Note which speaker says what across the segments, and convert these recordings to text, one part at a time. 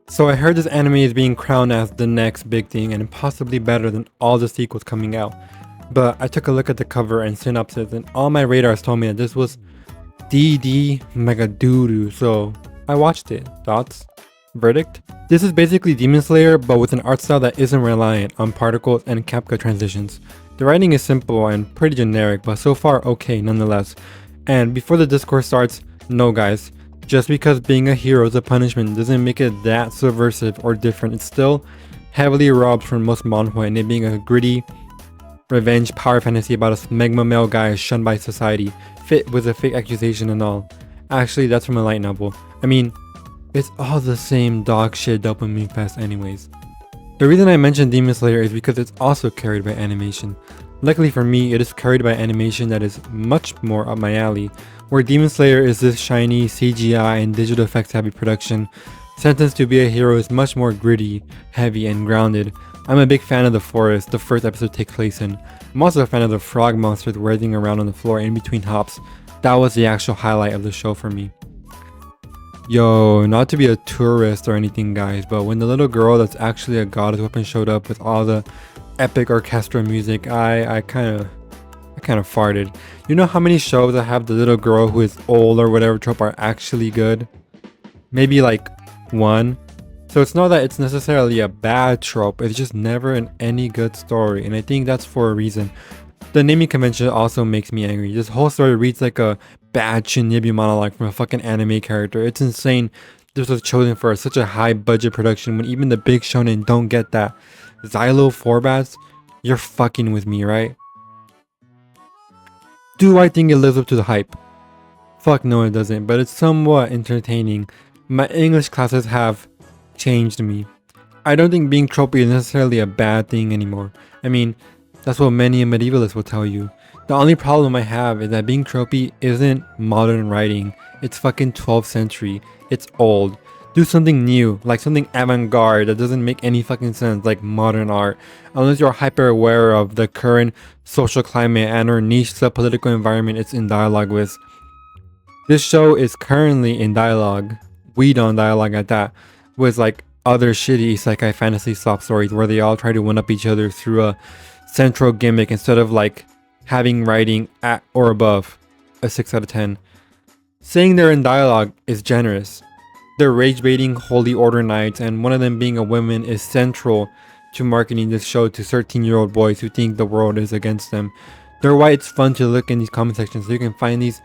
Speaker 1: So I heard this anime is being crowned as the next big thing and possibly better than all the sequels coming out. But I took a look at the cover and synopsis and all my radars told me that this was DD mega doo-doo, so I watched it. Thoughts? Verdict? This is basically Demon Slayer but with an art style that isn't reliant on particles and Kappa transitions. The writing is simple and pretty generic but so far okay nonetheless. And before the discourse starts, no guys, just because being a hero is a punishment doesn't make it that subversive or different. It's still heavily robbed from most manhwa and it being a gritty revenge power fantasy about a smegma male guy shunned by society, fit with a fake accusation and all. Actually, that's from a light novel. I mean, it's all the same dog shit dopamine fest anyways. The reason I mentioned Demon Slayer is because it's also carried by animation. Luckily for me, it is carried by animation that is much more up my alley, where Demon Slayer is this shiny CGI and digital effects heavy production. Sentenced to be a Hero is much more gritty, heavy, and grounded. I'm a big fan of the forest the first episode takes place in. I'm also a fan of the frog monsters writhing around on the floor in between hops. That was the actual highlight of the show for me. Yo, not to be a tourist or anything guys, but when the little girl that's actually a goddess weapon showed up with all the epic orchestral music, I kind of farted. You know how many shows that have the little girl who is old or whatever trope are actually good? Maybe like one. So it's not that it's necessarily a bad trope, it's just never an any good story, and I think that's for a reason. The naming convention also makes me angry. This whole story reads like a bad Shinibu monologue from a fucking anime character. It's insane this was chosen for such a high budget production when even the big shonen don't get that. Xylo Forbats, you're fucking with me, right? Do I think it lives up to the hype? Fuck no it doesn't, but it's somewhat entertaining. My English classes have changed me. I don't think being tropey is necessarily a bad thing anymore. I mean, that's what many medievalists will tell you. The only problem I have is that being tropey isn't modern writing. It's fucking 12th century. It's old. Do something new, like something avant-garde that doesn't make any fucking sense, like modern art. Unless you're hyper aware of the current social climate and or niche sub-political environment it's in dialogue with. This show is currently in dialogue, weed on dialogue at that, with like other shitty isekai fantasy soft stories where they all try to one up each other through a central gimmick instead of like having writing at or above a 6 out of 10. Saying they're in dialogue is generous. They're rage baiting holy order knights and one of them being a woman is central to marketing this show to 13-year-old boys who think the world is against them. They're why it's fun to look in these comment sections so you can find these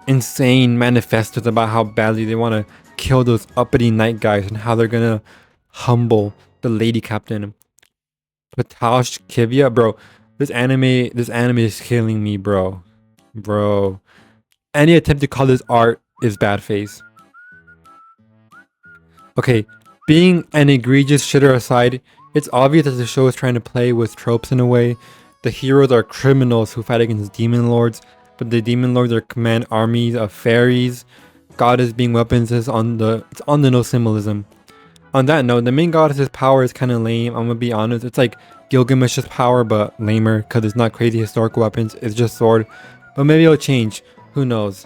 Speaker 1: insane manifestos about how badly they want to kill those uppity knight guys and how they're gonna humble the lady captain. Patash Kivya, bro. This anime is killing me, bro. Bro. Any attempt to call this art is bad face. Okay, being an egregious shitter aside, it's obvious that the show is trying to play with tropes in a way. The heroes are criminals who fight against demon lords, but the demon lords are command armies of fairies. Goddess being weapons is on the no symbolism. On that note, the main goddess's power is kind of lame. I'm gonna be honest. It's like Gilgamesh's power, but lamer because it's not crazy historical weapons. It's just sword. But maybe it'll change. Who knows?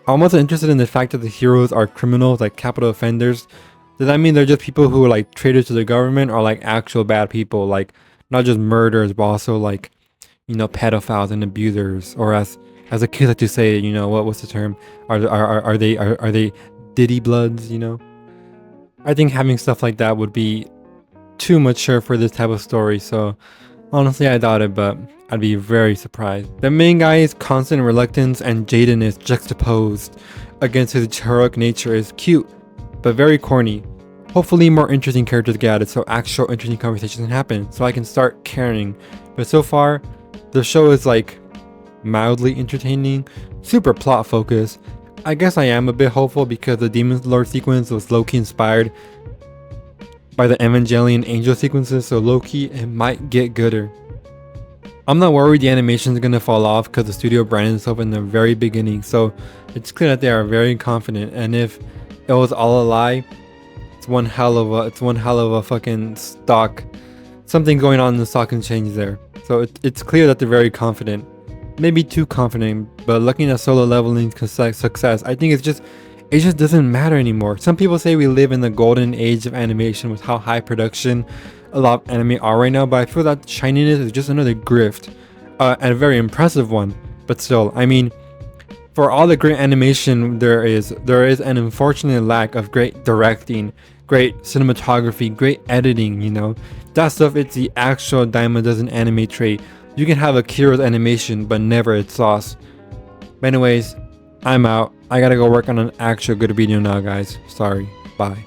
Speaker 1: I'm also interested in the fact that the heroes are criminals, like capital offenders. Does that mean they're just people who are like traitors to the government, or like actual bad people, like not just murderers, but also like, you know, pedophiles and abusers, or as the kids like to say, you know, what's the term? Are they Diddy bloods? You know, I think having stuff like that would be too mature for this type of story. So honestly, I doubt it, but I'd be very surprised. The main guy's constant reluctance and jadedness juxtaposed against his heroic nature is cute, but very corny. Hopefully more interesting characters get added so actual interesting conversations can happen, so I can start caring. But so far, the show is like mildly entertaining, super plot focused. I guess I am a bit hopeful because the Demon Lord sequence was low-key inspired by the Evangelion Angel sequences, so low-key it might get gooder. I'm not worried the animation is gonna fall off because the studio branded itself in the very beginning, so it's clear that they are very confident, and if it was all a lie, it's one hell of a fucking stock. Something going on in the stock exchange there. So it's clear that they're very confident. Maybe too confident, but looking at solo leveling success, I think it's just it just doesn't matter anymore. Some people say we live in the golden age of animation with how high production a lot of anime are right now, but I feel that shininess is just another grift, and a very impressive one. But still, I mean, for all the great animation there is an unfortunate lack of great directing, great cinematography, great editing, you know. That stuff, it's the actual dime a dozen anime trait. You can have Akira's animation, but never its sauce. But anyways, I'm out. I gotta go work on an actual good video now, guys. Sorry. Bye.